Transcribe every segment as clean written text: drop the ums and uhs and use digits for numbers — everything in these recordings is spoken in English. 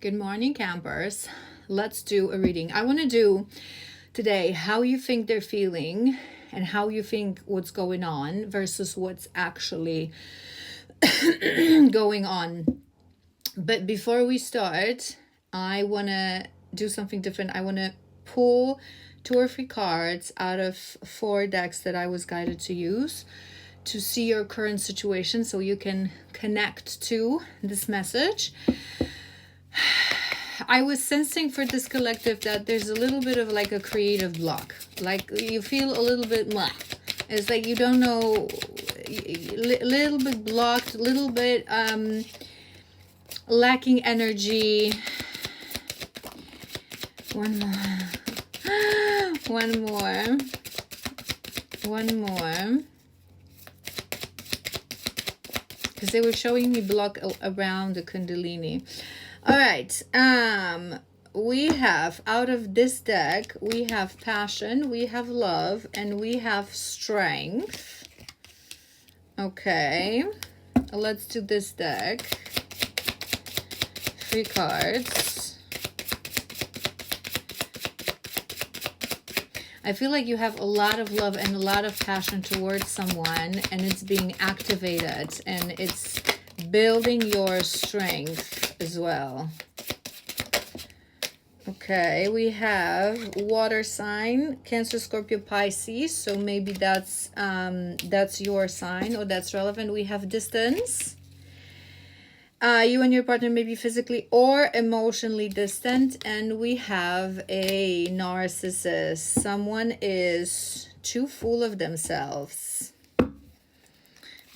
Good morning, campers. Let's do a reading. I want to do today how you think they're feeling and how you think what's going on versus what's actually going on. But before we start, I want to do something different. I want to pull 2 or 3 cards out of 4 decks that I was guided to use to see your current situation so you can connect to this message. I was sensing for this collective that there's a little bit of like a creative block. Like you feel a little bit blah. It's like you don't know, a little bit blocked, a little bit lacking energy. One more. One more. One more. Because they were showing me block around the Kundalini. All right, we have, out of this deck, we have passion, we have love, and we have strength. Okay, let's do this deck. 3 cards. I feel like you have a lot of love and a lot of passion towards someone, and it's being activated, and it's building your strength as well. Okay, we have water sign, Cancer, Scorpio, Pisces. So maybe that's your sign or that's relevant. We have distance. You and your partner may be physically or emotionally distant. And we have a narcissist. Someone is too full of themselves.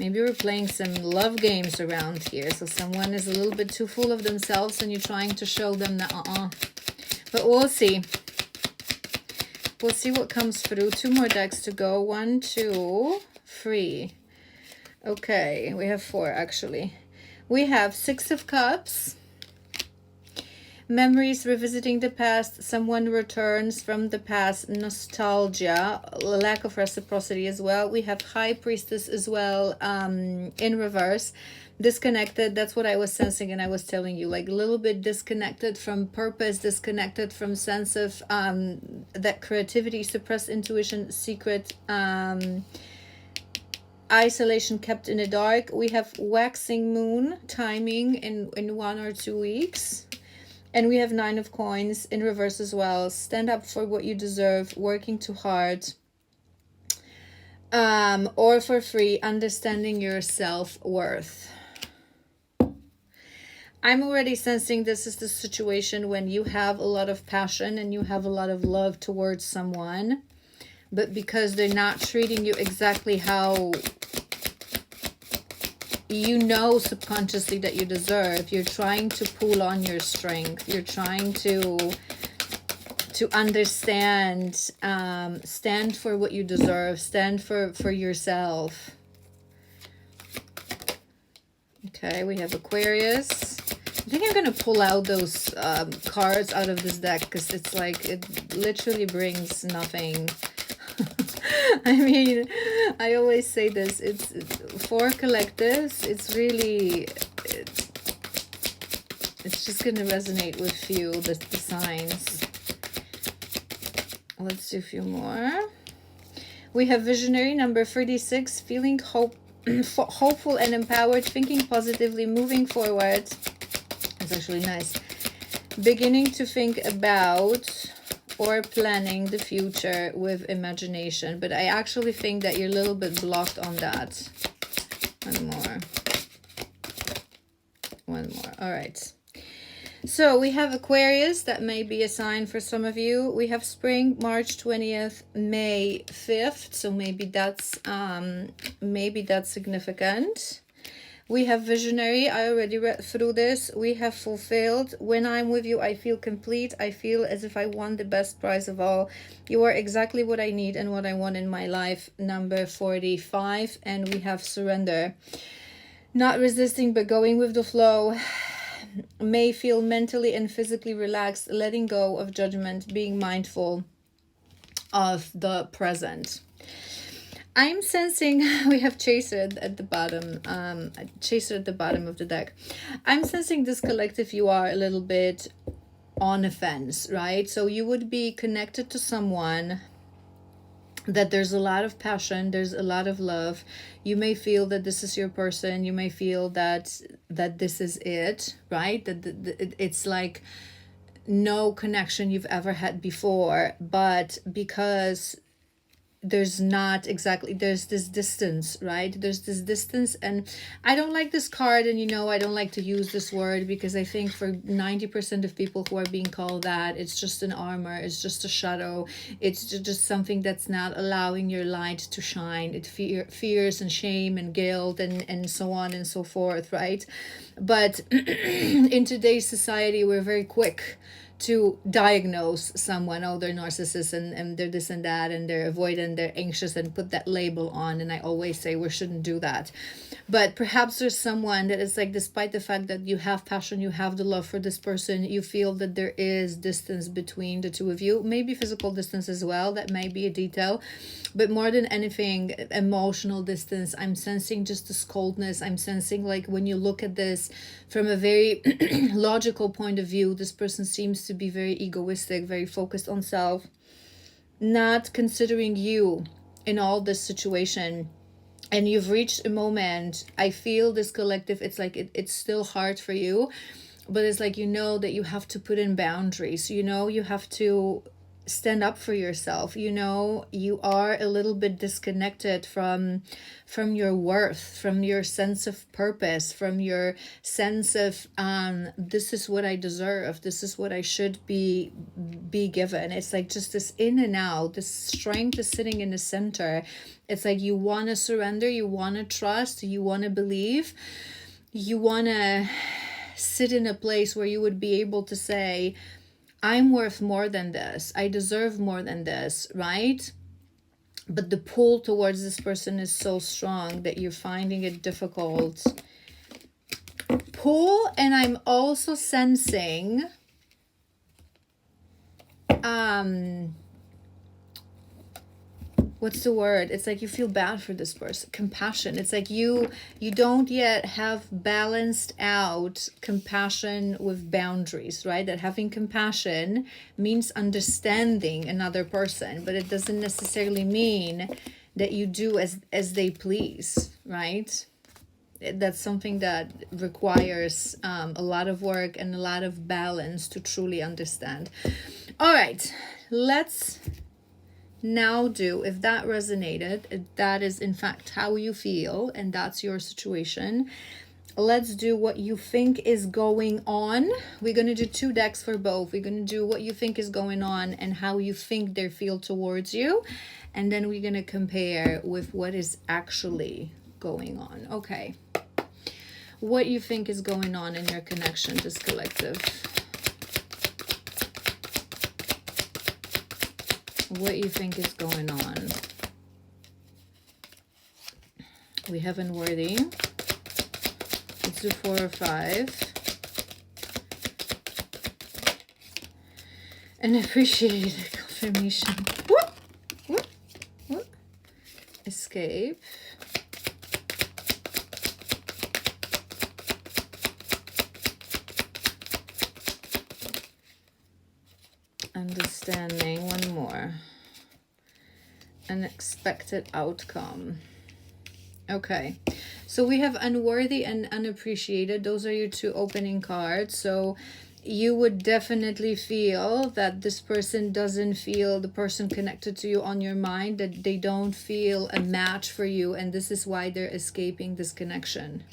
Maybe we're playing some love games around here. So someone is a little bit too full of themselves and you're trying to show them that But we'll see. We'll see what comes through. 2 more decks to go. 1, 2, 3. Okay, we have 4 actually. We have 6 of Cups. Memories, revisiting the past, someone returns from the past, nostalgia, lack of reciprocity as well. We have High Priestess as well, in reverse, disconnected. That's what I was sensing and I was telling you, like a little bit disconnected from purpose, disconnected from sense of that creativity, suppressed intuition, secret, isolation, kept in the dark. We have waxing moon, timing in 1 or 2 weeks. And we have 9 of Coins in reverse as well. Stand up for what you deserve. Working too hard. Or for free. Understanding your self-worth. I'm already sensing this is the situation when you have a lot of passion and you have a lot of love towards someone. But because they're not treating you exactly how you know subconsciously that you deserve, you're trying to pull on your strength. You're trying to understand, stand for what you deserve, stand for yourself. Okay, we have Aquarius. I think I'm going to pull out those cards out of this deck because it's like it literally brings nothing. I mean, I always say this, it's for collectives, it's really, it's just going to resonate with few, the signs. Let's do a few more. We have visionary, number 36, feeling hopeful and empowered, thinking positively, moving forward. It's actually nice. Beginning to think about or planning the future with imagination. But I actually think that you're a little bit blocked on that. One more. One more. All right. So we have Aquarius. That may be a sign for some of you. We have spring, March 20th, May 5th. So maybe that's significant. We have visionary. I already read through this. We have fulfilled. When I'm with you, I feel complete. I feel as if I won the best prize of all. You are exactly what I need and what I want in my life. Number 45. And we have surrender. Not resisting, but going with the flow. May feel mentally and physically relaxed. Letting go of judgment. Being mindful of the present. I'm sensing we have Chaser at the bottom. Chaser at the bottom of the deck. I'm sensing this collective, you are a little bit on a fence, right? So you would be connected to someone that there's a lot of passion, there's a lot of love. You may feel that this is your person. You may feel that this is it, right? That it's like no connection you've ever had before, but because there's not exactly, there's this distance, right? There's this distance, and I don't like this card, and I don't like to use this word because I think for 90% of people who are being called that, it's just an armor, it's just a shadow, it's just something that's not allowing your light to shine. It fears and shame and guilt and so on and so forth, right? But in today's society, we're very quick to diagnose someone, oh, they're narcissists and they're this and that and they're avoidant, they're anxious, and put that label on. And I always say we shouldn't do that. But perhaps there's someone that is like, despite the fact that you have passion, you have the love for this person, you feel that there is distance between the two of you, maybe physical distance as well, that may be a detail, but more than anything, emotional distance. I'm sensing just this coldness. I'm sensing, like, when you look at this from a very logical point of view, this person seems to be very egoistic, very focused on self, not considering you in all this situation. And you've reached a moment, I feel this collective, it's like it's still hard for you, but it's like, that you have to put in boundaries, you have to stand up for yourself. You are a little bit disconnected from your worth, from your sense of purpose, from your sense of this is what I deserve, this is what I should be given. It's like just this in and out, this strength is sitting in the center. It's like you want to surrender, you want to trust, you want to believe, you want to sit in a place where you would be able to say, I'm worth more than this, I deserve more than this, right? But the pull towards this person is so strong that you're finding it difficult. Pull, and I'm also sensing what's the word? It's like you feel bad for this person. Compassion. It's like you don't yet have balanced out compassion with boundaries, right? That having compassion means understanding another person, but it doesn't necessarily mean that you do as they please, right? That's something that requires a lot of work and a lot of balance to truly understand. All right, let's now do, if that resonated, if that is in fact how you feel and that's your situation, let's do what you think is going on. We're going to do 2 decks for both. We're going to do what you think is going on and how you think they feel towards you, and then we're going to compare with what is actually going on. Okay, what you think is going on in your connection, this collective. What you think is going on. We have unworthy. Let's do 4 or 5. And appreciate confirmation. Whoop, whoop, whoop. Escape. Understanding. One more. Unexpected outcome. Okay, so we have unworthy and unappreciated. Those are your 2 opening cards. So you would definitely feel that this person doesn't feel, the person connected to you on your mind, that they don't feel a match for you, and this is why they're escaping this connection.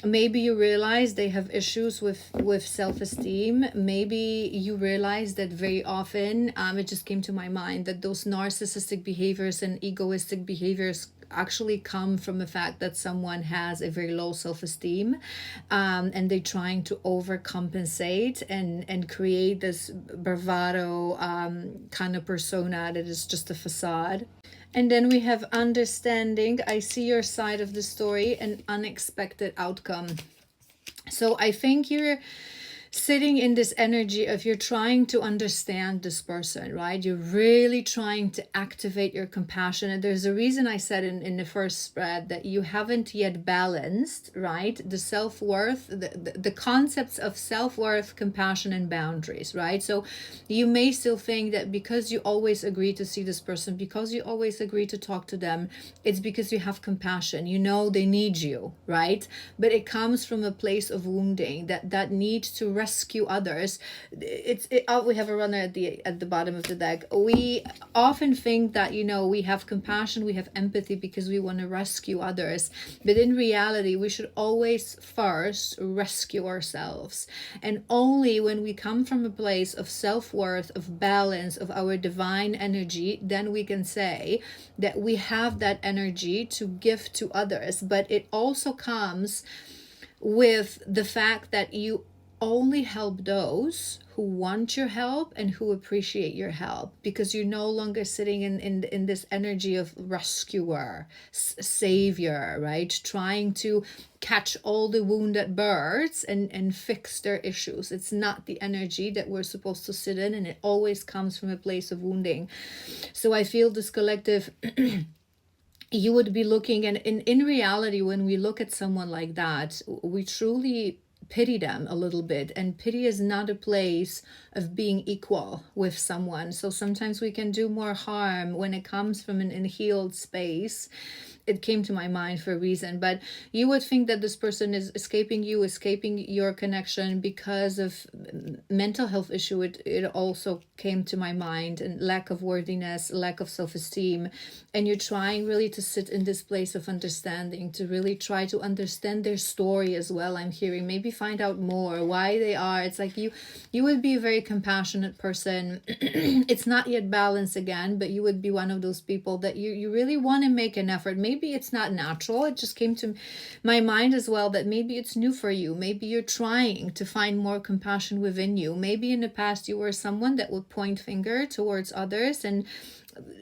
Maybe you realize they have issues with self-esteem. Maybe you realize that very often, it just came to my mind that those narcissistic behaviors and egoistic behaviors actually come from the fact that someone has a very low self-esteem, and they're trying to overcompensate and create this bravado kind of persona that is just a facade. And then we have understanding. I see your side of the story, an unexpected outcome. So I think sitting in this energy of you're trying to understand this person, right? You're really trying to activate your compassion. And there's a reason I said in the first spread that you haven't yet balanced, right? The self-worth, the concepts of self-worth, compassion, and boundaries, right? So you may still think that because you always agree to see this person, because you always agree to talk to them, it's because you have compassion. You know they need you, right? But it comes from a place of wounding, that need to rescue others. We have a runner at the bottom of the deck. We often think that, you know, we have compassion, we have empathy because we want to rescue others, but in reality we should always first rescue ourselves. And only when we come from a place of self-worth, of balance, of our divine energy, then we can say that we have that energy to give to others. But it also comes with the fact that you only help those who want your help and who appreciate your help, because you're no longer sitting in this energy of rescuer, savior, right? Trying to catch all the wounded birds and fix their issues. It's not the energy that we're supposed to sit in, and it always comes from a place of wounding. So I feel this collective you would be looking, and in reality, when we look at someone like that, we truly pity them a little bit. And pity is not a place of being equal with someone. So sometimes we can do more harm when it comes from an unhealed space. It came to my mind for a reason, but you would think that this person is escaping you, escaping your connection because of mental health issue. It also came to my mind, and lack of worthiness, lack of self-esteem. And you're trying really to sit in this place of understanding, to really try to understand their story as well. I'm hearing maybe find out more why they are. It's like you would be a very compassionate person. It's not yet balanced again, but you would be one of those people that you really want to make an effort. Maybe it's not natural. It just came to my mind as well that maybe it's new for you. Maybe you're trying to find more compassion within you. Maybe in the past you were someone that would point finger towards others and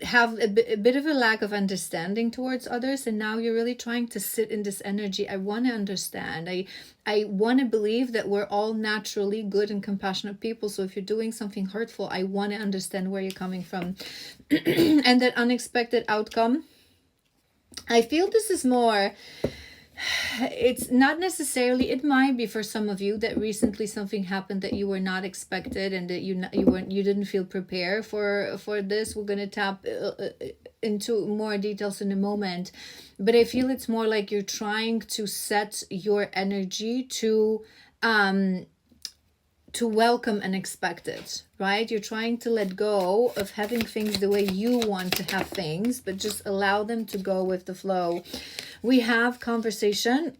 have a bit of a lack of understanding towards others, and now you're really trying to sit in this energy. I want to understand. I want to believe that we're all naturally good and compassionate people. So if you're doing something hurtful, I want to understand where you're coming from. And that unexpected outcome, I feel this is more, it's not necessarily, it might be for some of you that recently something happened that you were not expected, and that you didn't feel prepared for this. We're going to tap into more details in a moment, but I feel it's more like you're trying to set your energy to welcome unexpected, right? You're trying to let go of having things the way you want to have things, but just allow them to go with the flow. We have conversation.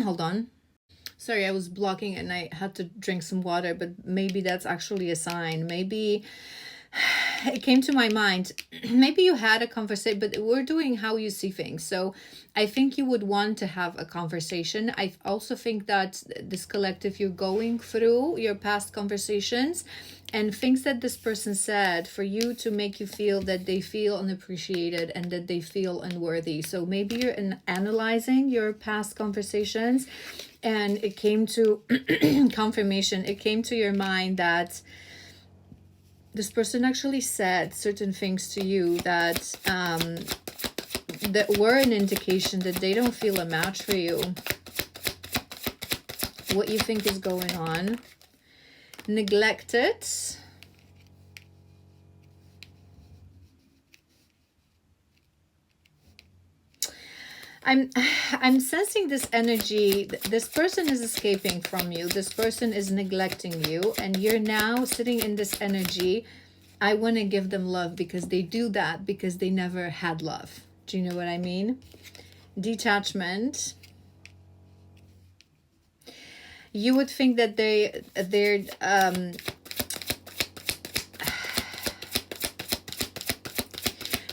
Hold on. Sorry, I was blocking and I had to drink some water, but maybe that's actually a sign. Maybe it came to my mind, maybe you had a conversation, but we're doing how you see things. So I think you would want to have a conversation. I also think that this collective, you're going through your past conversations and things that this person said for you to make you feel that they feel unappreciated and that they feel unworthy. So maybe you're analyzing your past conversations, and it came to confirmation. It came to your mind that this person actually said certain things to you that that were an indication that they don't feel a match for you. What you think is going on. Neglected. I'm sensing this energy. This person is escaping from you. This person is neglecting you, and you're now sitting in this energy. I want to give them love because they do that because they never had love. Do you know what I mean? Detachment. You would think that they're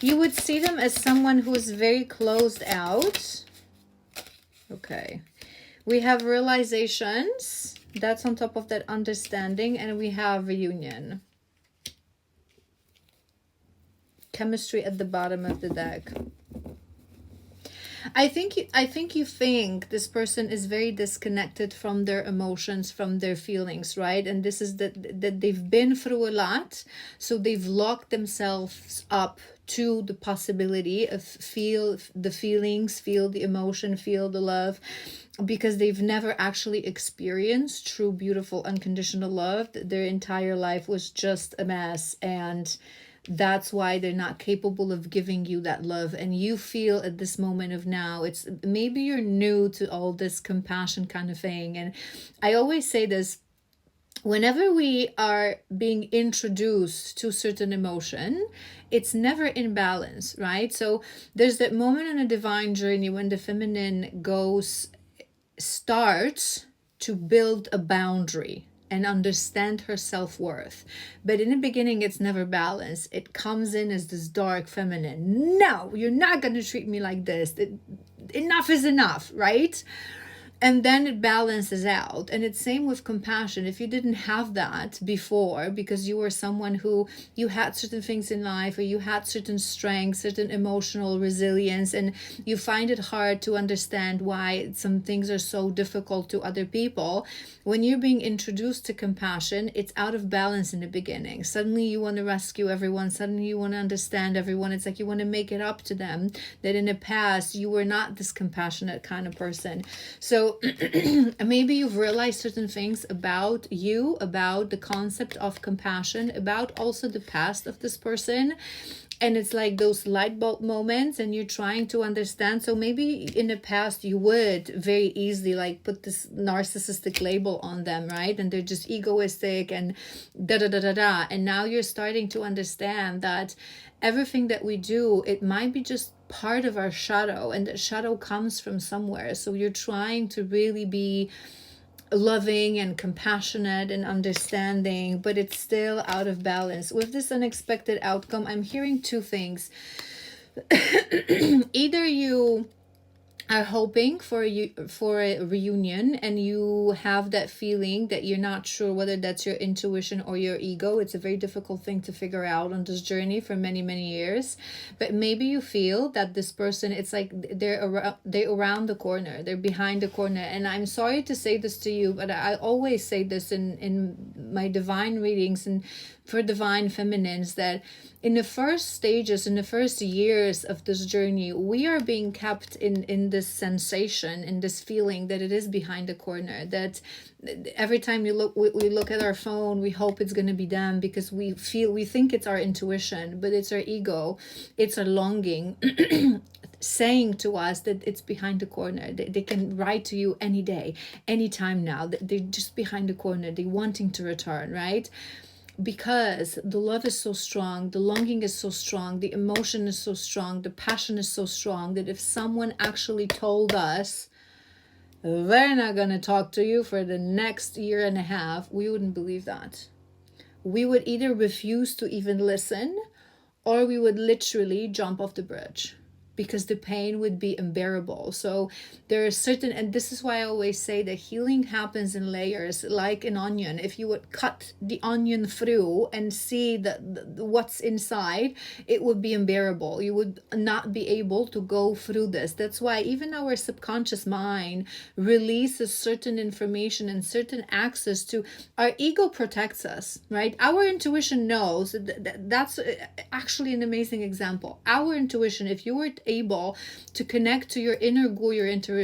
you would see them as someone who is very closed out. Okay. We have realizations. That's on top of that understanding. And we have reunion. Chemistry at the bottom of the deck. I think you think this person is very disconnected from their emotions, from their feelings, right? And this is that they've been through a lot, so they've locked themselves up to the possibility of feel the feelings, feel the emotion, feel the love, because they've never actually experienced true, beautiful, unconditional love. Their entire life was just a mess, and that's why they're not capable of giving you that love. And you feel at this moment of now, it's maybe you're new to all this compassion kind of thing. And I always say this, whenever we are being introduced to certain emotion, it's never in balance, right? So there's that moment in a divine journey when the feminine starts to build a boundary and understand her self-worth. But in the beginning, it's never balanced. It comes in as this dark feminine. No, you're not going to treat me like this. Enough is enough, right? And then it balances out. And it's same with compassion. If you didn't have that before, because you were someone who, you had certain things in life, or you had certain strengths, certain emotional resilience, and you find it hard to understand why some things are so difficult to other people, when you're being introduced to compassion, it's out of balance in the beginning. Suddenly you want to rescue everyone. Suddenly you want to understand everyone. It's like you want to make it up to them that in the past you were not this compassionate kind of person. So maybe you've realized certain things about you, about the concept of compassion, about also the past of this person. And it's like those light bulb moments, and you're trying to understand. So maybe in the past you would very easily like put this narcissistic label on them, right? And they're just egoistic and da da da da da. And now you're starting to understand that everything that we do, it might be just part of our shadow, and that shadow comes from somewhere. So you're trying to really be loving and compassionate and understanding, but it's still out of balance. With this unexpected outcome, I'm hearing two things. Either you are hoping for a reunion, and you have that feeling that you're not sure whether that's your intuition or your ego. It's a very difficult thing to figure out on this journey for many, many years. But maybe you feel that this person, it's like they're around the corner, they're behind the corner. And I'm sorry to say this to you, but I always say this in my divine readings and for divine feminines, that in the first stages, in the first years of this journey, we are being kept in this sensation, in this feeling that it is behind the corner, that every time we look at our phone, we hope it's going to be them, because we think it's our intuition, but it's our ego, it's our longing saying to us that it's behind the corner. They can write to you any day, anytime now. They're just behind the corner. They're wanting to return, right? Because the love is so strong, the longing is so strong, the emotion is so strong, the passion is so strong, that if someone actually told us they're not going to talk to you for the next year and a half, we wouldn't believe that. We would either refuse to even listen, or we would literally jump off the bridge, because the pain would be unbearable. So there are certain, and this is why I always say that healing happens in layers, like an onion. If you would cut the onion through and see what's inside, it would be unbearable. You would not be able to go through this. That's why even our subconscious mind releases certain information and certain access to our ego, protects us, right? Our intuition knows that's actually an amazing example. Our intuition, if you were able to connect to your inner guru, your intuition,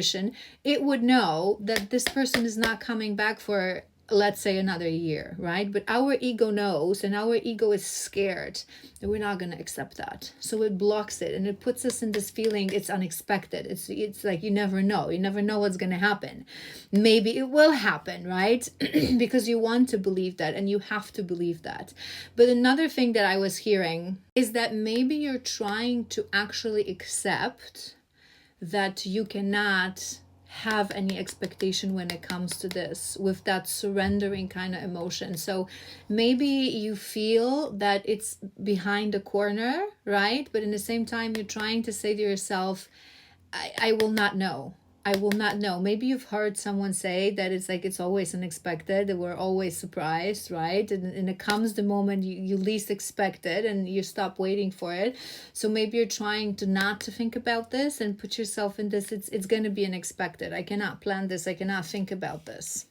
it would know that this person is not coming back for, let's say, another year, right? But our ego knows, and our ego is scared that we're not going to accept that. So it blocks it, and it puts us in this feeling it's unexpected. It's like you never know what's going to happen. Maybe it will happen, right? Because you want to believe that, and you have to believe that. But another thing that I was hearing is that maybe you're trying to actually accept that you cannot have any expectation when it comes to this, with that surrendering kind of emotion. So maybe you feel that it's behind the corner, right? But in the same time, you're trying to say to yourself, I will not know. I will not know. Maybe you've heard someone say that it's like it's always unexpected, that we're always surprised, right? And it comes the moment you least expect it and you stop waiting for it. So maybe you're trying to not to think about this and put yourself in this. It's going to be unexpected. I cannot plan this. I cannot think about this.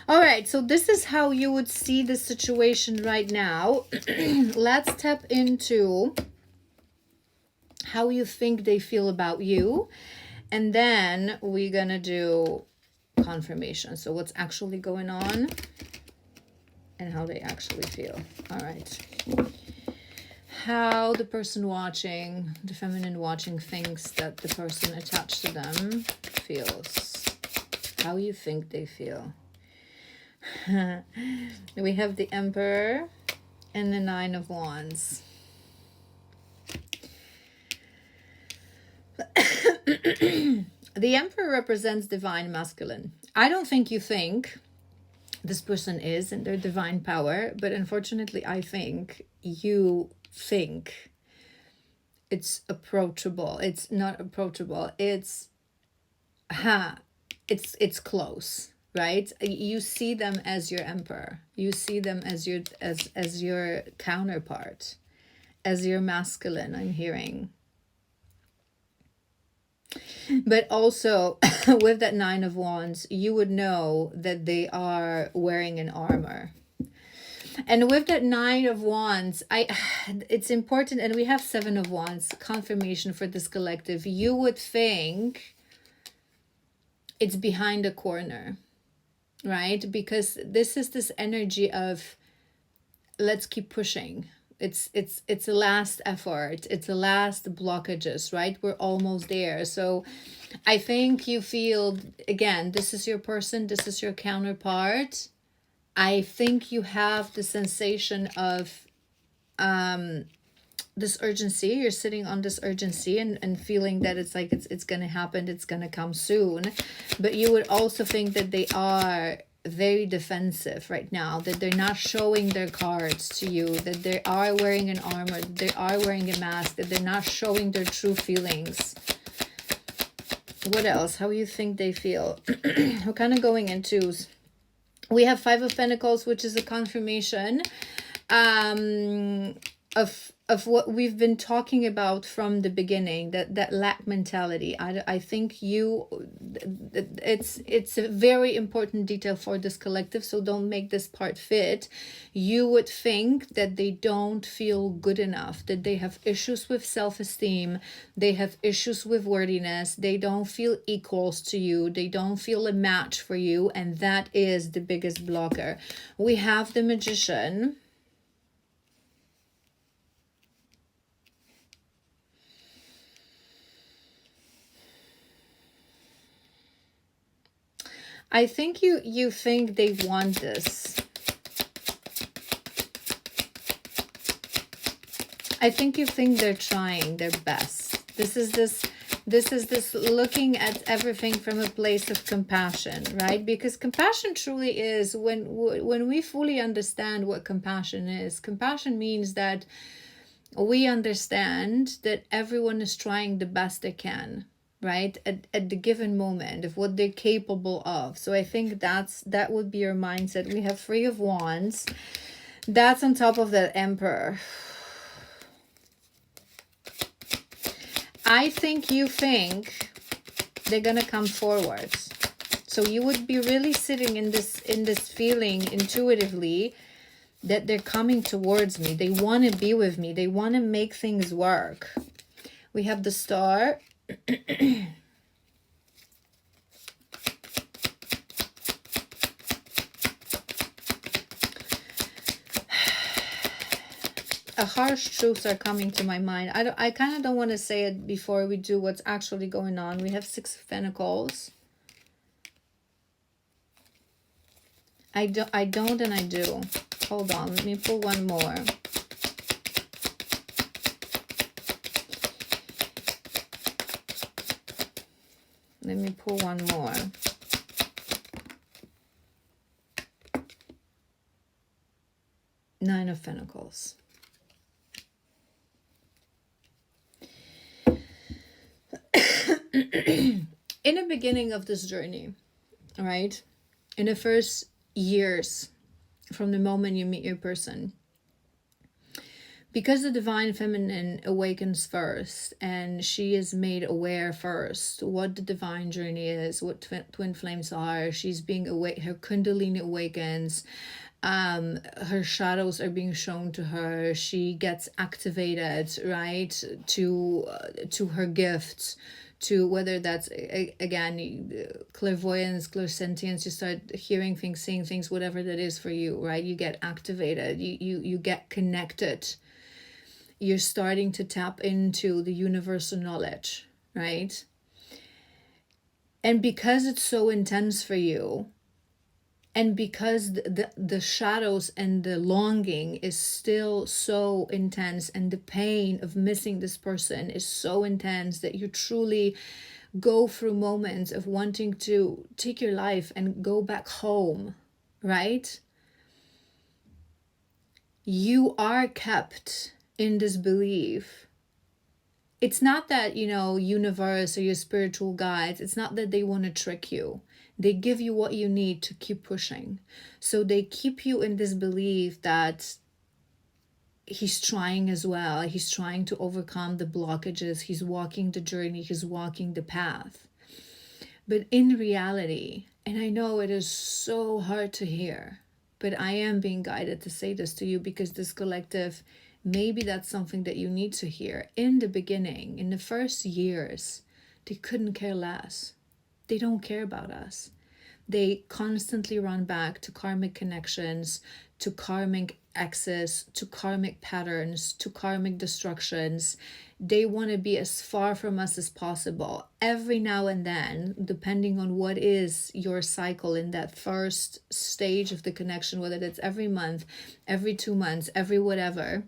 All right, so this is how you would see the situation right now. Let's tap into how you think they feel about you. And then we're going to do confirmation. So what's actually going on and how they actually feel. All right. How the person watching, the feminine watching, thinks that the person attached to them feels. How you think they feel. We have the Emperor and the Nine of Wands. The Emperor represents divine masculine. I don't think you think this person is in their divine power, but unfortunately I think you think it's approachable. It's not approachable. It's close, right? You see them as your emperor. You see them as your counterpart, as your masculine, I'm hearing. But also with that Nine of Wands, you would know that they are wearing an armor. And with that Nine of Wands, it's important, and we have Seven of Wands, confirmation for this collective. You would think it's behind a corner, right? Because this is this energy of let's keep pushing. It's a last effort. It's a last blockages, right? We're almost there. So I think you feel, again, this is your person, this is your counterpart. I think you have the sensation of this urgency. You're sitting on this urgency and feeling that it's like it's going to happen, it's going to come soon. But you would also think that they are very defensive right now, that they're not showing their cards to you, that they are wearing an armor, that they are wearing a mask, that they're not showing their true feelings. What else? How you think they feel? We're kind of going into, we have Five of Pentacles, which is a confirmation of what we've been talking about from the beginning, that lack mentality. I think it's a very important detail for this collective, so don't make this part fit. You would think that they don't feel good enough, that they have issues with self-esteem, they have issues with worthiness, they don't feel equals to you, they don't feel a match for you, and that is the biggest blocker. We have the Magician. I think you think they want this. I think you think they're trying their best. This is this looking at everything from a place of compassion, right? Because compassion truly is, when we fully understand what compassion is, compassion means that we understand that everyone is trying the best they can, right, at the given moment of what they're capable of. So I think that would be your mindset. We have Three of Wands. That's on top of that Emperor. I think you think they're gonna come forward. So you would be really sitting in this feeling intuitively that they're coming towards me. They want to be with me. They want to make things work. We have the Star. Harsh truths are coming to my mind. I kind of don't want to say it before we do what's actually going on. We have Six of Pentacles. I don't and I do. Hold on, let me pull one more. Let me pull one more. Nine of Pentacles. In beginning of this journey, right? In the first years from the moment you meet your person, because the divine feminine awakens first and she is made aware first what the divine journey is, what twin flames are, she's being awake, her kundalini awakens, her shadows are being shown to her, she gets activated, right, to her gifts, to whether that's again clairvoyance, clairsentience, you start hearing things, seeing things, whatever that is for you, right? You get activated, you get connected, you're starting to tap into the universal knowledge, right? And because it's so intense for you, and because the shadows and the longing is still so intense, and the pain of missing this person is so intense, that you truly go through moments of wanting to take your life and go back home, right? You are kept in this belief. It's not that, universe or your spiritual guides, it's not that they want to trick you. They give you what you need to keep pushing. So they keep you in this belief that he's trying as well. He's trying to overcome the blockages. He's walking the journey. He's walking the path. But in reality, and I know it is so hard to hear, but I am being guided to say this to you because this collective, maybe that's something that you need to hear. In the beginning, in the first years, they couldn't care less. They don't care about us. They constantly run back to karmic connections, to karmic access, to karmic patterns, to karmic destructions. They want to be as far from us as possible. Every now and then, depending on what is your cycle in that first stage of the connection, whether it's every month, every 2 months, every whatever,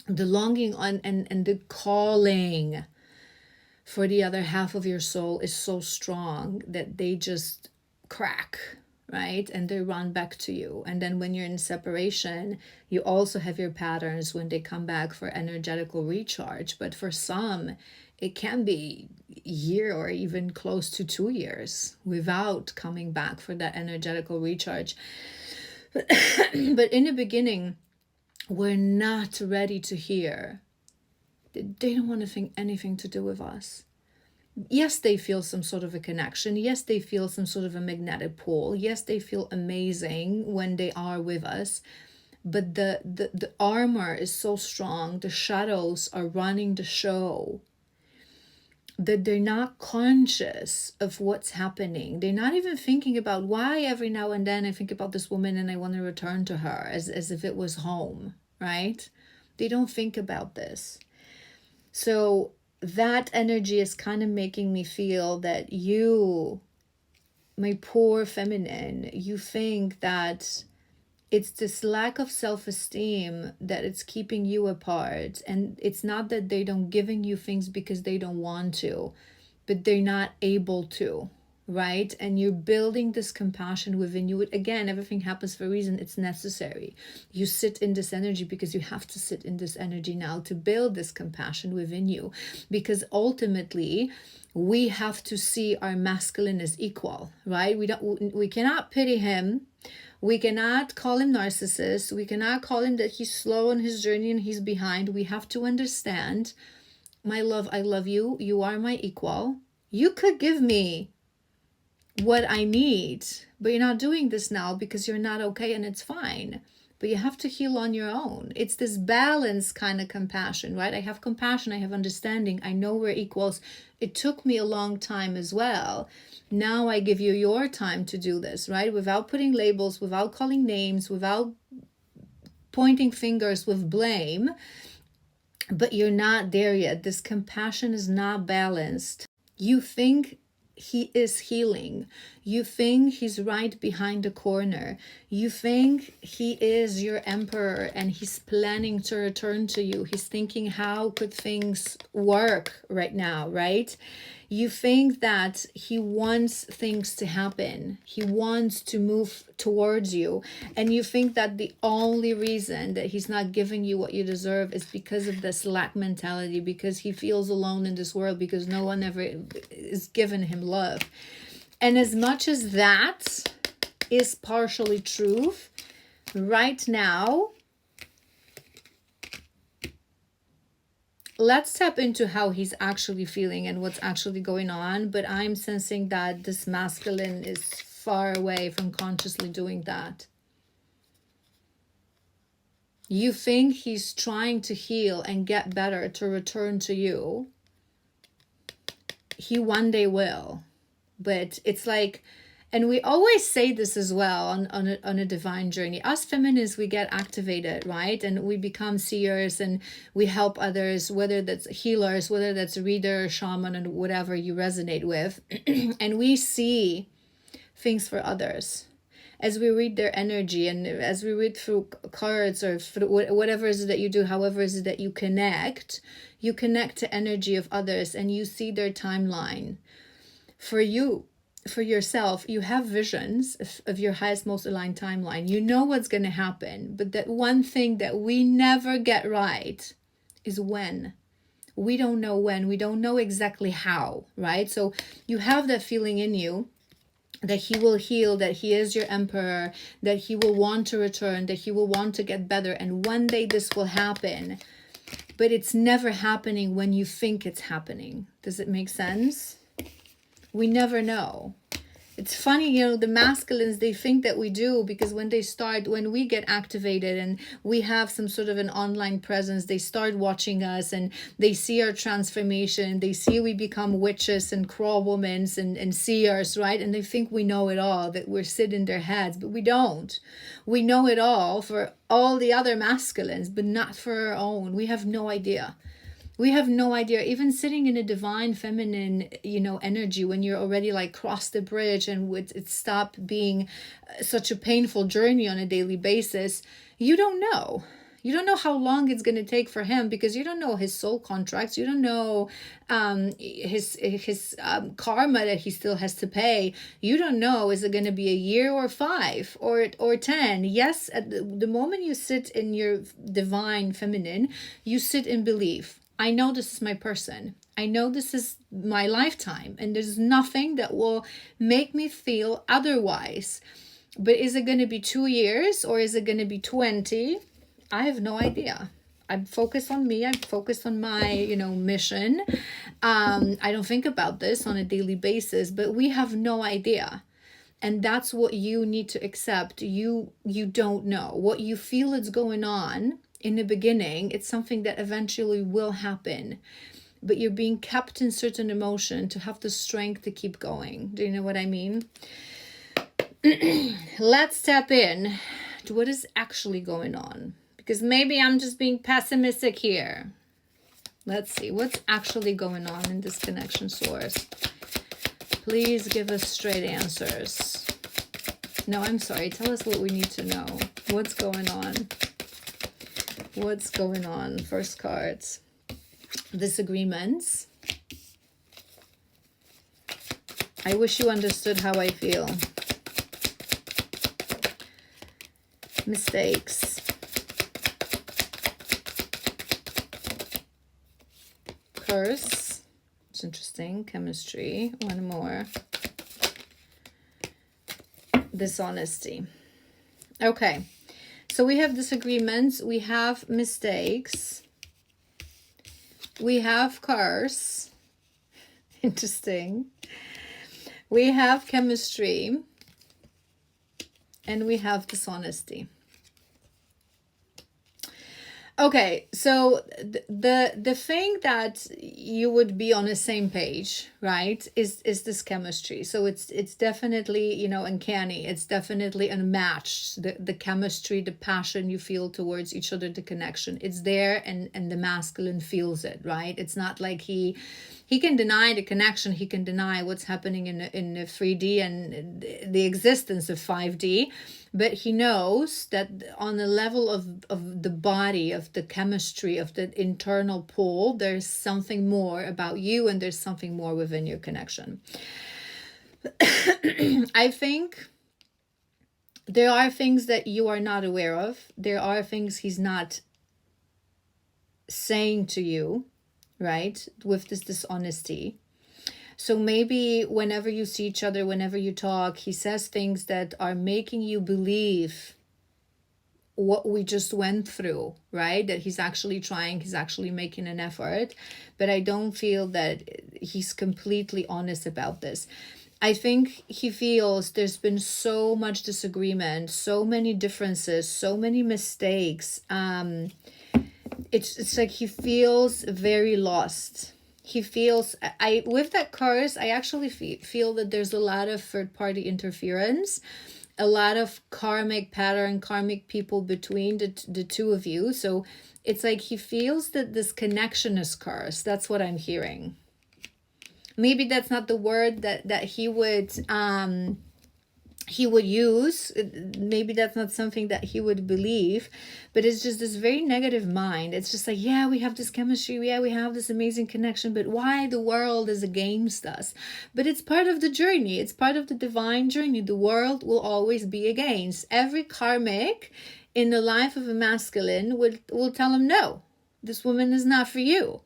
the longing on and the calling for the other half of your soul is so strong that they just crack, right? And they run back to you. And then when you're in separation, you also have your patterns when they come back for energetical recharge. But for some, it can be a year or even close to 2 years without coming back for that energetical recharge. But in the beginning, we're not ready to hear. They don't want to think anything to do with us. Yes, they feel some sort of a connection. Yes, they feel some sort of a magnetic pull. Yes, they feel amazing when they are with us. But the armor is so strong. The shadows are running the show that they're not conscious of what's happening. They're not even thinking about why every now and then I think about this woman and I want to return to her as if it was home, right? They don't think about this. So that energy is kind of making me feel that you, my poor feminine, you think that it's this lack of self-esteem that it's keeping you apart. And it's not that they don't giving you things because they don't want to, but they're not able to, right? And you're building this compassion within you. Again, everything happens for a reason. It's necessary. You sit in this energy because you have to sit in this energy now to build this compassion within you, because ultimately we have to see our masculine as equal, right? We cannot pity him. We cannot call him narcissist. We cannot call him that he's slow on his journey and he's behind. We have to understand, my love, I love you. You are my equal. You could give me what I need, but you're not doing this now because you're not okay, and it's fine. But you have to heal on your own. It's this balance kind of compassion, right? I have compassion, I have understanding, I know we're equals. It took me a long time as well. Now I give you your time to do this, right? Without putting labels, without calling names, without pointing fingers with blame. But you're not there yet. This compassion is not balanced. You think he is healing. You think he's right behind the corner. You think he is your emperor and he's planning to return to you. He's thinking, how could things work right now, right? You think that he wants things to happen. He wants to move towards you. And you think that the only reason that he's not giving you what you deserve is because of this lack mentality, because he feels alone in this world, because no one ever is giving him love. And as much as that is partially truth, right now, let's tap into how he's actually feeling and what's actually going on. But I'm sensing that this masculine is far away from consciously doing that. You think he's trying to heal and get better to return to you. He one day will. But it's like, and we always say this as well on a divine journey. Us feminists, we get activated, right? And we become seers and we help others, whether that's healers, whether that's reader, shaman, and whatever you resonate with. And we see things for others as we read their energy and as we read through cards or through whatever it is that you do, however it is that you connect to energy of others and you see their timeline. For you, for yourself, you have visions of your highest, most aligned timeline. You know what's going to happen. But that one thing that we never get right is when. We don't know when. We don't know exactly how, right? So you have that feeling in you that he will heal, that he is your emperor, that he will want to return, that he will want to get better. And one day this will happen. But it's never happening when you think it's happening. Does it make sense? We never know. It's funny, the masculines, they think that we do, because when we get activated and we have some sort of an online presence, they start watching us and they see our transformation. They see we become witches and crawl women and seers, right? And they think we know it all, that we're sitting in their heads, but we don't. We know it all for all the other masculines, but not for our own. We have no idea. We have no idea, even sitting in a divine feminine, energy, when you're already like crossed the bridge and it stopped being such a painful journey on a daily basis, you don't know. You don't know how long it's going to take for him, because you don't know his soul contracts. You don't know his karma that he still has to pay. You don't know, is it going to be a year or 5 or 10? Yes, at the moment you sit in your divine feminine, you sit in belief. I know this is my person. I know this is my lifetime, and there's nothing that will make me feel otherwise. But is it going to be 2 years or is it going to be 20? I have no idea. I'm focused on me. I'm focused on my, mission. I don't think about this on a daily basis, but we have no idea. And that's what you need to accept. You don't know. What you feel is going on in the beginning, it's something that eventually will happen. But you're being kept in certain emotion to have the strength to keep going. Do you know what I mean? Let's tap in to what is actually going on. Because maybe I'm just being pessimistic here. Let's see what's actually going on in this connection, source. Please give us straight answers. No, I'm sorry. Tell us what we need to know. What's going on? What's going on? First cards. Disagreements. I wish you understood how I feel. Mistakes. Curse. It's interesting. Chemistry. One more. Dishonesty. Okay. So we have disagreements. We have mistakes. We have curse. Interesting. We have chemistry. And we have dishonesty. Okay, so the thing that you would be on the same page, right, is this chemistry. So it's definitely, uncanny. It's definitely unmatched. The chemistry, the passion you feel towards each other, the connection. It's there, and the masculine feels it, right? It's not like he can deny the connection, he can deny what's happening in the 3D and the existence of 5D, but he knows that on the level of the body, of the chemistry, of the internal pull, there's something more about you, and there's something more within your connection. I think there are things that you are not aware of. There are things he's not saying to you, right, with this dishonesty. So maybe whenever you see each other, whenever you talk, he says things that are making you believe what we just went through, right? That he's actually trying, he's actually making an effort. But I don't feel that he's completely honest about this. I think he feels there's been so much disagreement, so many differences, so many mistakes. It's like he feels very lost. He feels, I with that curse, I actually feel that there's a lot of third party interference, a lot of karmic pattern, karmic people between the two of you. So it's like he feels that this connection is cursed. That's what I'm hearing. Maybe that's not the word that he would use. Maybe that's not something that he would believe, but it's just this very negative mind. It's just like, yeah, we have this chemistry, yeah, we have this amazing connection, but why the world is against us? But it's part of the journey, it's part of the divine journey. The world will always be against. Every karmic in the life of a masculine will tell him, no, this woman is not for you.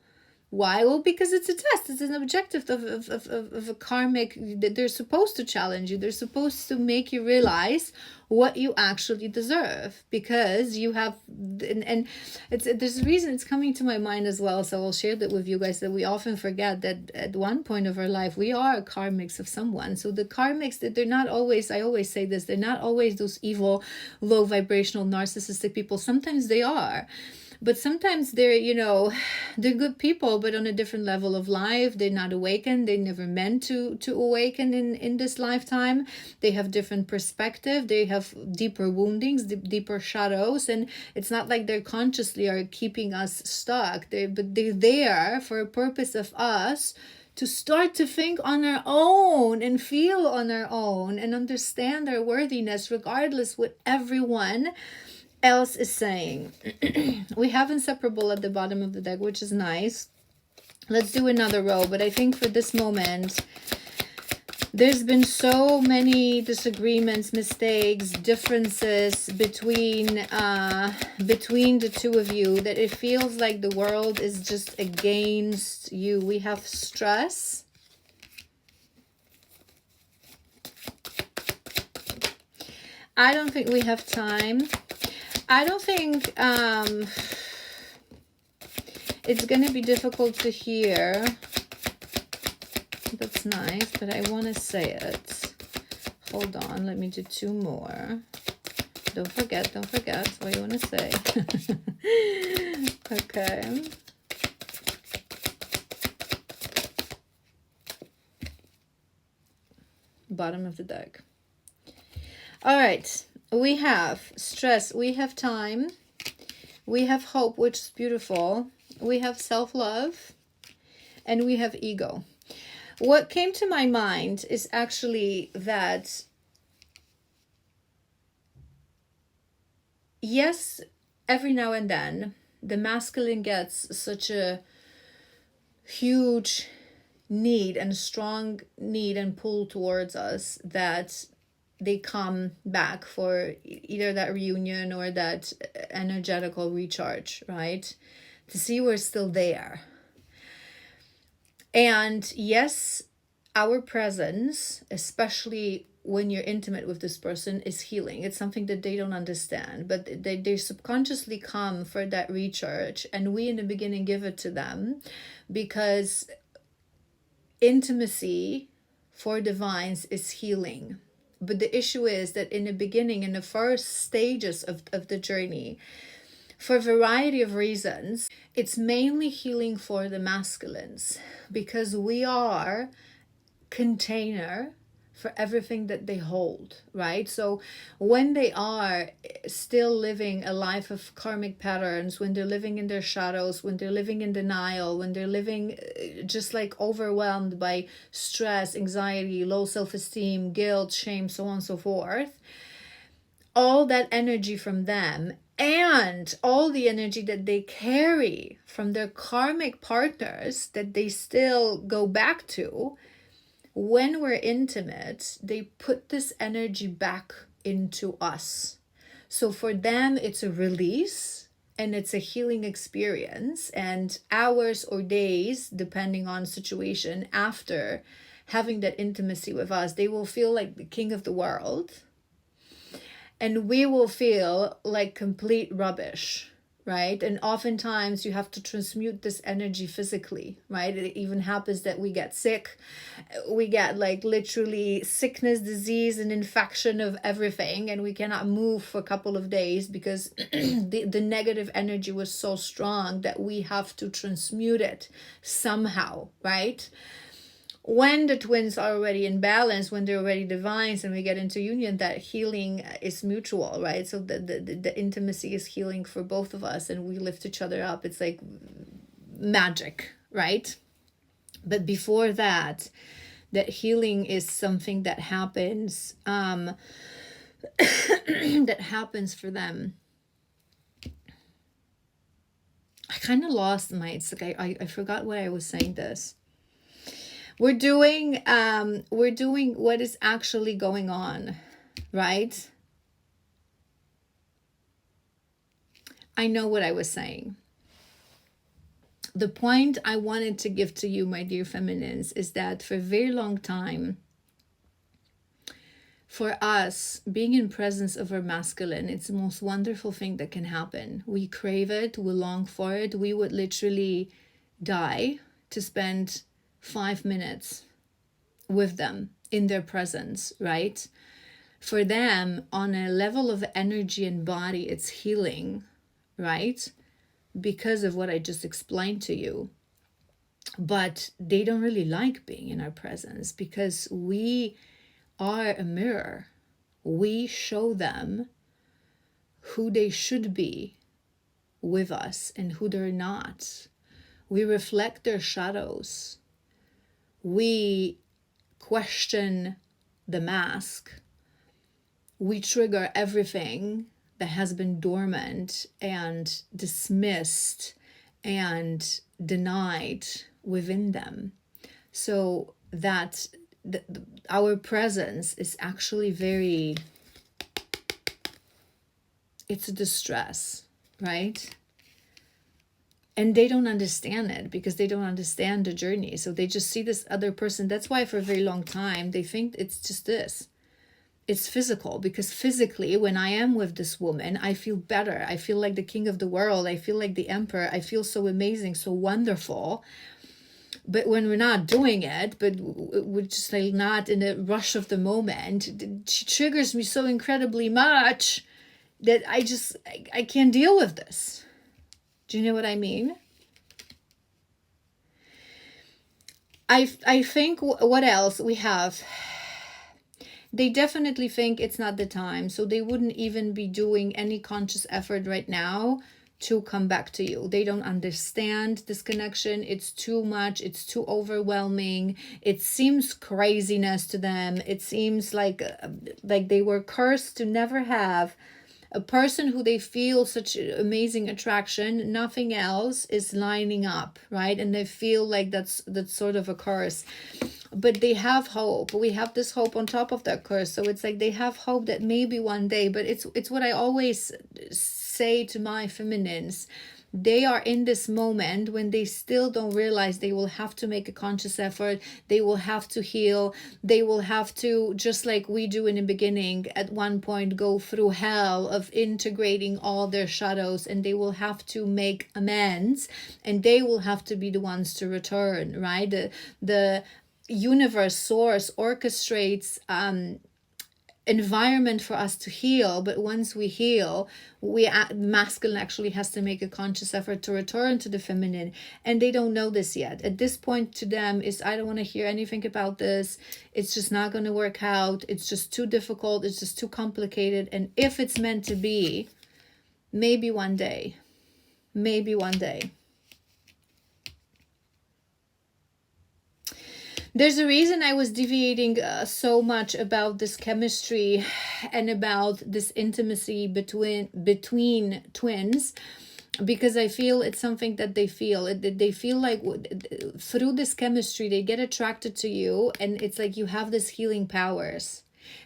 Why? Well, because it's a test. It's an objective of a karmic. They're supposed to challenge you. They're supposed to make you realize what you actually deserve, because you have, and there's a reason it's coming to my mind as well. So I'll share that with you guys, that we often forget that at one point of our life, we are karmics of someone. So the karmics, that they're not always, I always say this, they're not always those evil, low vibrational, narcissistic people. Sometimes they are. But sometimes they're, they're good people, but on a different level of life. They're not awakened. They never meant to awaken in this lifetime. They have different perspective. They have deeper woundings, deeper shadows. And it's not like they're consciously are keeping us stuck. But they're there for a purpose of us to start to think on our own and feel on our own and understand our worthiness, regardless what everyone else is saying. We have inseparable at the bottom of the deck, which is nice. Let's do another row, but I think for this moment, there's been so many disagreements, mistakes, differences between the two of you, that it feels like the world is just against you. We have stress. I don't think we have time. I don't think it's going to be difficult to hear. That's nice, but I want to say it. Hold on, let me do two more. Don't forget what you want to say. Okay. Bottom of the deck. All right. We have stress, we have time, we have hope, which is beautiful, we have self-love, and we have ego. What came to my mind is actually that, yes, every now and then, the masculine gets such a huge need and strong need and pull towards us that they come back for either that reunion or that energetical recharge, right? To see we're still there. And yes, our presence, especially when you're intimate with this person, is healing. It's something that they don't understand, but they subconsciously come for that recharge. And we in the beginning give it to them, because intimacy for divines is healing. But the issue is that in the beginning, in the first stages of the journey, for a variety of reasons. It's mainly healing for the masculines because we are container for everything that they hold, right? So when they are still living a life of karmic patterns, when they're living in their shadows, when they're living in denial, when they're living just like overwhelmed by stress, anxiety, low self-esteem, guilt, shame, so on and so forth, all that energy from them and all the energy that they carry from their karmic partners that they still go back to, when we're intimate, they put this energy back into us. So for them, it's a release and it's a healing experience. And hours or days, depending on situation, after having that intimacy with us, they will feel like the king of the world. And we will feel like complete rubbish, right? And oftentimes you have to transmute this energy physically, right? It even happens that we get sick. We get like literally sickness, disease, and infection of everything. And we cannot move for a couple of days because the negative energy was so strong that we have to transmute it somehow, right? When the twins are already in balance, when they're already divines and we get into union, that healing is mutual, right? So the intimacy is healing for both of us and we lift each other up. It's like magic, right? But before that, that healing is something that happens that happens for them. I kind of lost my, it's like I forgot what I was saying this. We're doing what is actually going on, right? I know what I was saying. The point I wanted to give to you, my dear feminines, is that for a very long time, for us, being in presence of our masculine, it's the most wonderful thing that can happen. We crave it, we long for it. We would literally die to spend 5 minutes with them in their presence, right? For them, on a level of energy and body, it's healing, right? Because of what I just explained to you. But they don't really like being in our presence because we are a mirror. We show them who they should be with us and who they're not. We reflect their shadows. We question the mask. We trigger everything that has been dormant and dismissed and denied within them. So that our presence is actually very, it's a distress, right? And they don't understand it because they don't understand the journey. So they just see this other person. That's why for a very long time, they think it's just this. It's physical, because physically, when I am with this woman, I feel better. I feel like the king of the world. I feel like the emperor. I feel so amazing, so wonderful. But when we're not doing it, but we're just like not in the rush of the moment, she triggers me so incredibly much that I can't deal with this. Do you know what I mean? I think what else we have? They definitely think it's not the time. So they wouldn't even be doing any conscious effort right now to come back to you. They don't understand this connection. It's too much. It's too overwhelming. It seems craziness to them. It seems like they were cursed to never have a person who they feel such amazing attraction. Nothing else is lining up, right? And they feel like that's sort of a curse. But they have hope. We have this hope on top of that curse. So it's like they have hope that maybe one day, but it's what I always say to my feminines. They are in this moment when they still don't realize they will have to make a conscious effort. They will have to heal. They will have to, just like we do in the beginning, at one point go through hell of integrating all their shadows, and they will have to make amends, and they will have to be the ones to return, right? The universe, source orchestrates environment for us to heal. But once we heal, masculine actually has to make a conscious effort to return to the feminine, and they don't know this yet. At this point, to them is, I don't want to hear anything about this. It's just not going to work out. It's just too difficult. It's just too complicated. And if it's meant to be, maybe one day, maybe one day. There's a reason I was deviating so much about this chemistry and about this intimacy between twins, because I feel it's something that they feel. They feel like through this chemistry, they get attracted to you, and it's like you have this healing powers.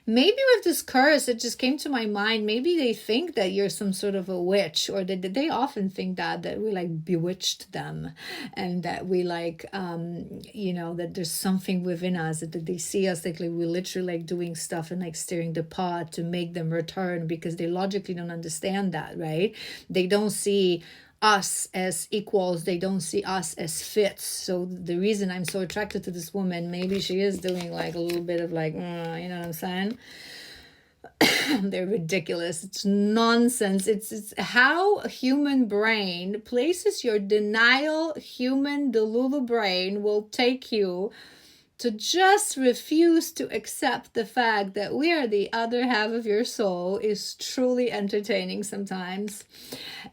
Maybe with this curse, it just came to my mind, maybe they think that you're some sort of a witch, or that they often think that we like bewitched them, and that we like, that there's something within us, that they see us like we're literally like doing stuff and like stirring the pot to make them return, because they logically don't understand that, right? They don't see us as equals, they don't see us as fits. So the reason I'm so attracted to this woman, maybe she is doing like a little bit of like, you know what I'm saying? They're ridiculous. It's nonsense. It's how a human brain places your denial, human delulu brain will take you to just refuse to accept the fact that we are the other half of your soul is truly entertaining sometimes.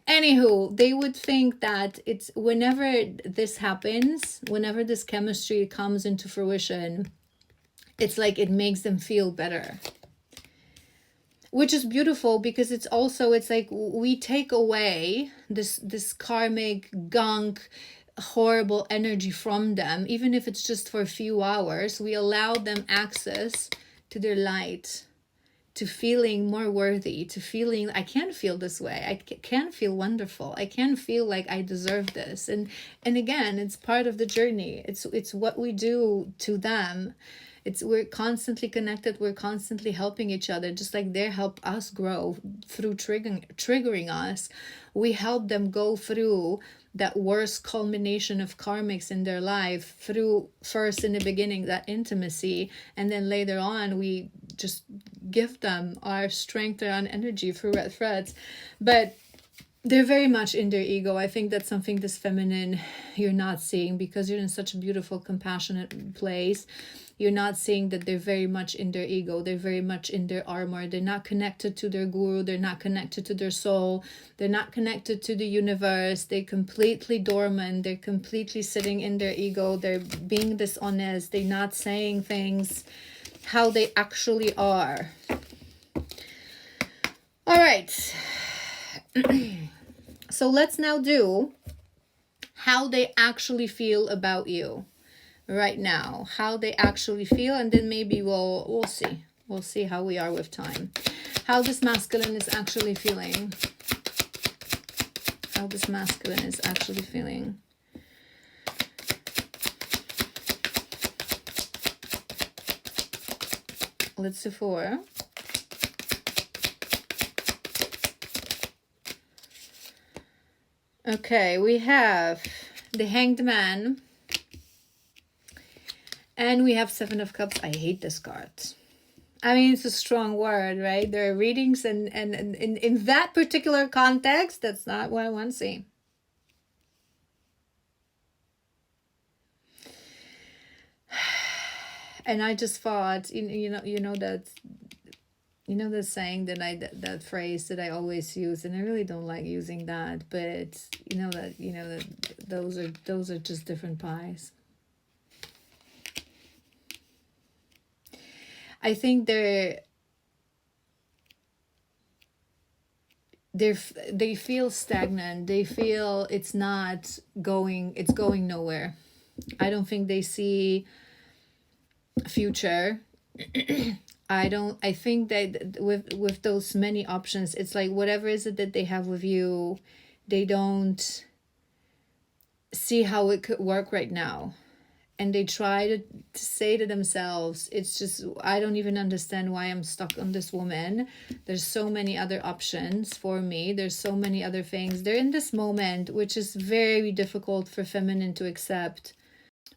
Anywho, they would think that it's whenever this happens, whenever this chemistry comes into fruition, it's like it makes them feel better. Which is beautiful, because it's like we take away this karmic gunk, horrible energy from them, even if it's just for a few hours. We allow them access to their light, to feeling more worthy, to feeling I can feel this way, I can feel wonderful, I can feel like I deserve this. And again, it's part of the journey. It's what we do to them. We're constantly connected, we're constantly helping each other, just like they help us grow through triggering us. We help them go through that worst culmination of karmics in their life, through first in the beginning that intimacy, and then later on we just give them our strength and energy through red threads. But they're very much in their ego. I think that's something this feminine you're not seeing, because you're in such a beautiful, compassionate place. You're not seeing that they're very much in their ego. They're very much in their armor. They're not connected to their guru. They're not connected to their soul. They're not connected to the universe. They're completely dormant. They're completely sitting in their ego. They're being dishonest. They're not saying things how they actually are. All right. So let's now do how they actually feel about you right now, how they actually feel, and then maybe we'll see how we are with time, how this masculine is actually feeling, how this masculine is actually feeling. Let's do 4. Okay, we have the Hanged Man, and we have 7 of Cups. I hate this card. I mean, it's a strong word, right? There are readings, and in that particular context, that's not what I want to see. And I just thought, you know that the saying that phrase that I always use, and I really don't like using that, but that those are just different pies. I think they feel stagnant. They feel it's going nowhere. I don't think they see future. I think that with those many options, it's like whatever is it that they have with you, they don't see how it could work right now. And they try to say to themselves, it's just, I don't even understand why I'm stuck on this woman. There's so many other options for me. There's so many other things. They're in this moment, which is very difficult for feminine to accept.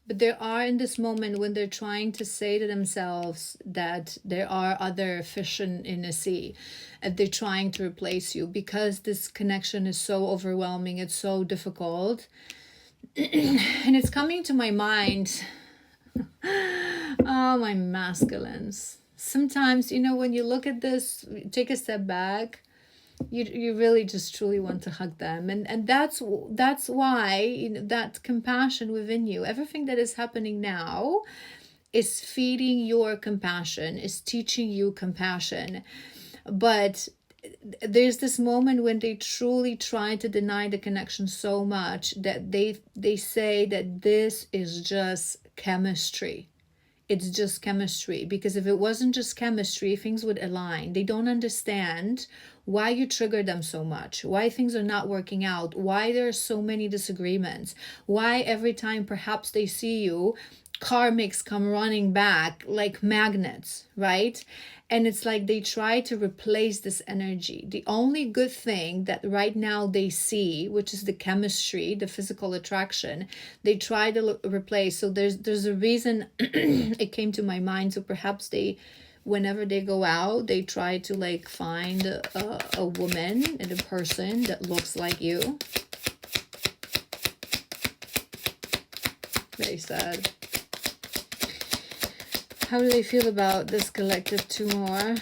But there are in this moment when they're trying to say to themselves that there are other fish in the sea, and they're trying to replace you because this connection is so overwhelming, it's so difficult. And it's coming to my mind, oh, my masculines. Sometimes, when you look at this, take a step back, you really just truly want to hug them, and that's why that compassion within you, everything that is happening now is feeding your compassion, is teaching you compassion. But there's this moment when they truly try to deny the connection so much that they say that this is just chemistry. It's just chemistry, because if it wasn't just chemistry, things would align. They don't understand why you trigger them so much, why things are not working out, why there are so many disagreements, why every time perhaps they see you, karmics come running back like magnets, right? And it's like they try to replace this energy. The only good thing that right now they see, which is the chemistry, the physical attraction, they try to replace. So there's a reason it came to my mind. So perhaps they, whenever they go out, they try to like find a woman and a person that looks like you. Very sad. How do they feel about this collective? Two more.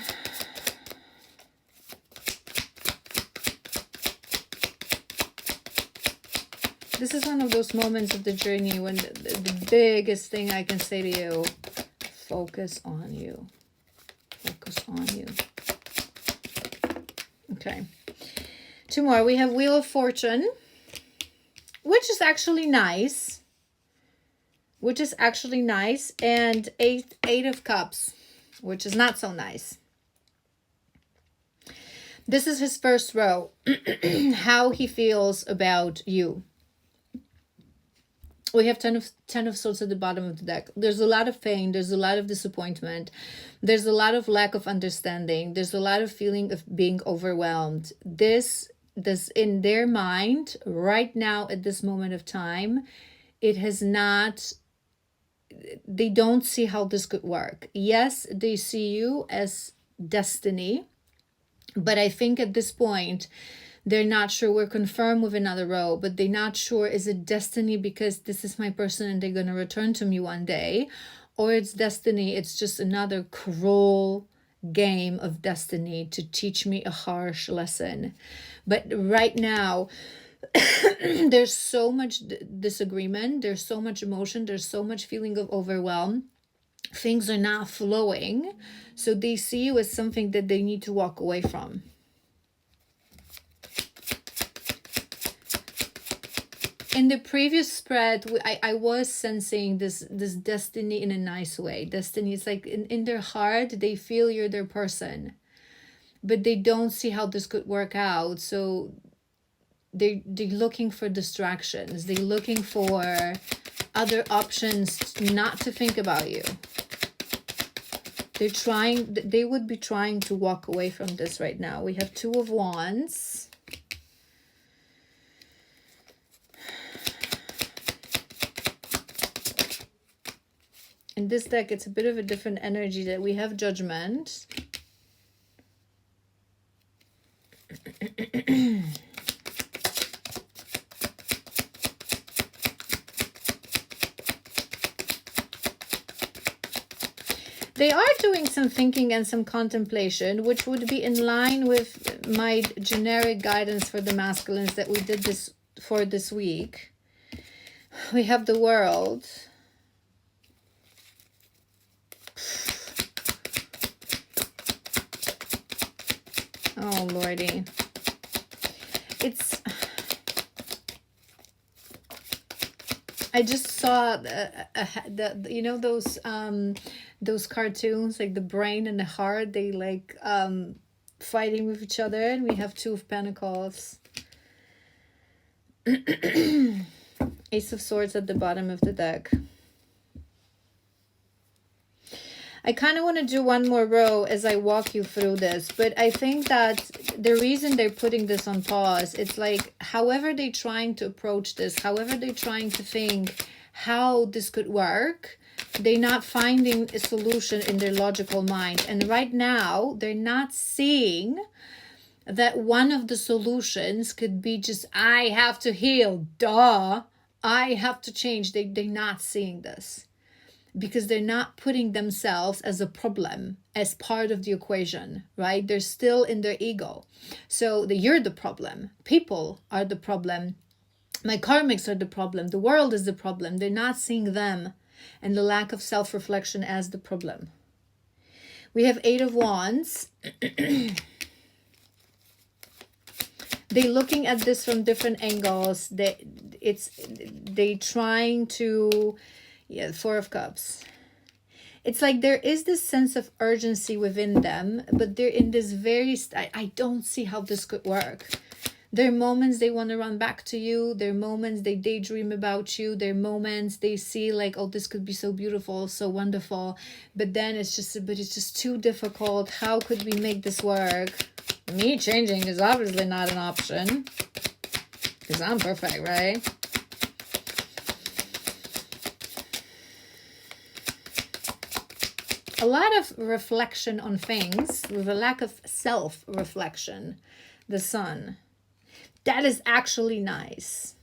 This is one of those moments of the journey when the biggest thing I can say to you, focus on you. Focus on you. Okay. Two more. We have Wheel of Fortune, which is actually nice. And Eight of Cups, which is not so nice. This is his first row. How he feels about you. We have Ten of Swords at the bottom of the deck. There's a lot of pain. There's a lot of disappointment. There's a lot of lack of understanding. There's a lot of feeling of being overwhelmed. This in their mind right now at this moment of time, it has not... They don't see how this could work. Yes, they see you as destiny, but I think at this point, they're not sure. We're confirmed with another row, but they're not sure, is it destiny because this is my person and they're going to return to me one day, or it's destiny, it's just another cruel game of destiny to teach me a harsh lesson. But right now, there's so much disagreement, there's so much emotion, there's so much feeling of overwhelm. Things are not flowing, so they see you as something that they need to walk away from. In the previous spread, I was sensing this destiny in a nice way. Destiny is like in their heart, they feel you're their person, but they don't see how this could work out. So they're looking for distractions. They're looking for other options not to think about you. They would be trying to walk away from this right now. We have Two of Wands. In this deck, it's a bit of a different energy that we have Judgment. They are doing some thinking and some contemplation, which would be in line with my generic guidance for the masculines that we did this for this week. We have the World. Oh, Lordy. I just saw those cartoons, like the brain and the heart, they like fighting with each other, and we have Two of Pentacles. Ace of Swords at the bottom of the deck. I kind of want to do one more row as I walk you through this, but I think that the reason they're putting this on pause, it's like however they're trying to approach this, however they're trying to think, how this could work. They're not finding a solution in their logical mind. And right now, they're not seeing that one of the solutions could be just, I have to heal, duh. I have to change. They're not seeing this because they're not putting themselves as a problem, as part of the equation, right? They're still in their ego. So you're the problem. People are the problem. My karmics are the problem. The world is the problem. They're not seeing them and the lack of self-reflection as the problem. We have 8 of Wands. They're looking at this from different angles. They trying to, yeah, 4 of Cups. It's like there is this sense of urgency within them, but they're in this very, I don't see how this could work. There are moments they want to run back to you. There are moments they daydream about you. There are moments they see like, oh, this could be so beautiful, so wonderful. But then it's just too difficult. How could we make this work? Me changing is obviously not an option because I'm perfect, right? A lot of reflection on things with a lack of self-reflection. The Sun. That is actually nice.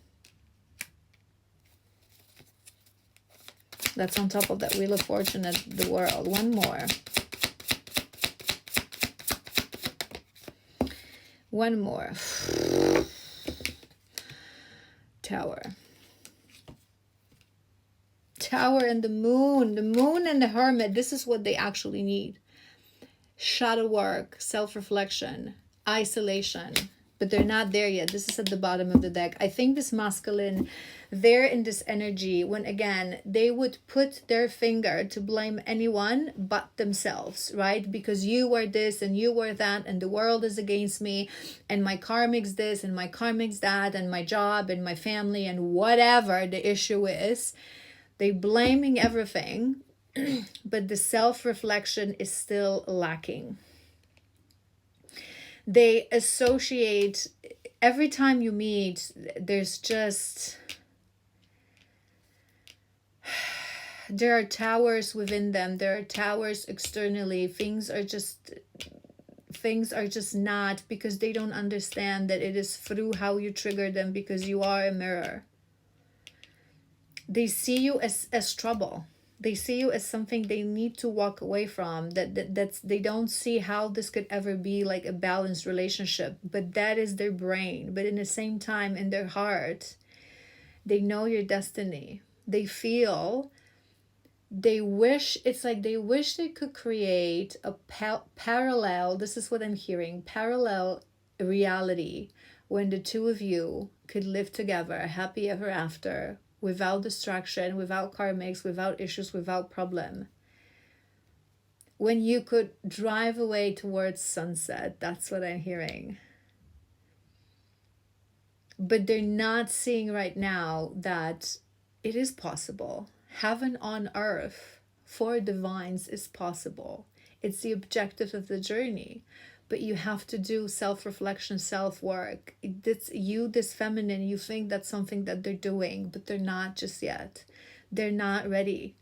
That's on top of that Wheel of Fortune at the World. One more. One more. Tower. Tower and the Moon. The Moon and the Hermit. This is what they actually need. Shadow work, self-reflection, isolation. But they're not there yet. This is at the bottom of the deck. I think this masculine, they're in this energy when, again, they would put their finger to blame anyone but themselves, right? Because you were this and you were that and the world is against me and my karmic's this and my karmic's that and my job and my family and whatever the issue is. They're blaming everything, but the self-reflection is still lacking. They associate, every time you meet, there's just, there are towers within them. There are towers externally. Things are just not, because they don't understand that it is through how you trigger them, because you are a mirror. They see you as trouble. They see you as something they need to walk away from. That's they don't see how this could ever be like a balanced relationship. But that is their brain. But in the same time, in their heart, they know your destiny. They feel, they wish, it's like they wish they could create a parallel, this is what I'm hearing, parallel reality when the two of you could live together, happy ever after, without distraction, without karmics, without issues, without problem. When you could drive away towards sunset, that's what I'm hearing. But they're not seeing right now that it is possible. Heaven on earth for divines is possible. It's the objective of the journey. But you have to do self-reflection, self-work. It's you, this feminine, you think that's something that they're doing, but they're not just yet. They're not ready.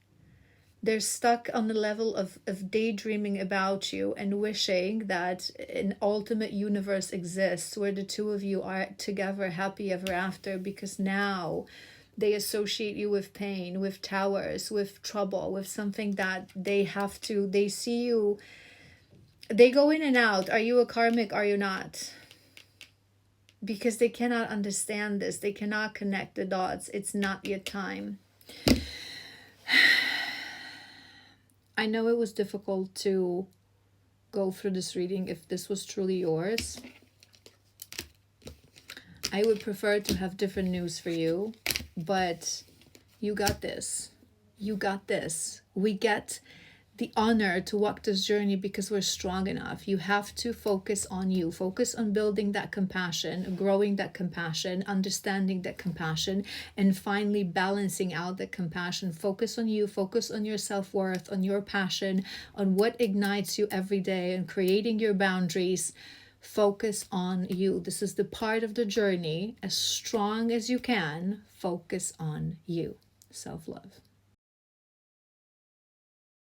They're stuck on the level of daydreaming about you and wishing that an ultimate universe exists where the two of you are together, happy ever after, because now they associate you with pain, with towers, with trouble, with something that they have to, they see you. They go in and out. Are you a karmic? Are you not? Because they cannot understand this. They cannot connect the dots. It's not yet time. I know it was difficult to go through this reading if this was truly yours. I would prefer to have different news for you, but you got this. You got this. We get the honor to walk this journey because we're strong enough. You have to focus on you. Focus on building that compassion, growing that compassion, understanding that compassion, and finally balancing out that compassion. Focus on you. Focus on your self-worth, on your passion, on what ignites you every day, and creating your boundaries. Focus on you. This is the part of the journey. As strong as you can, focus on you. self-love.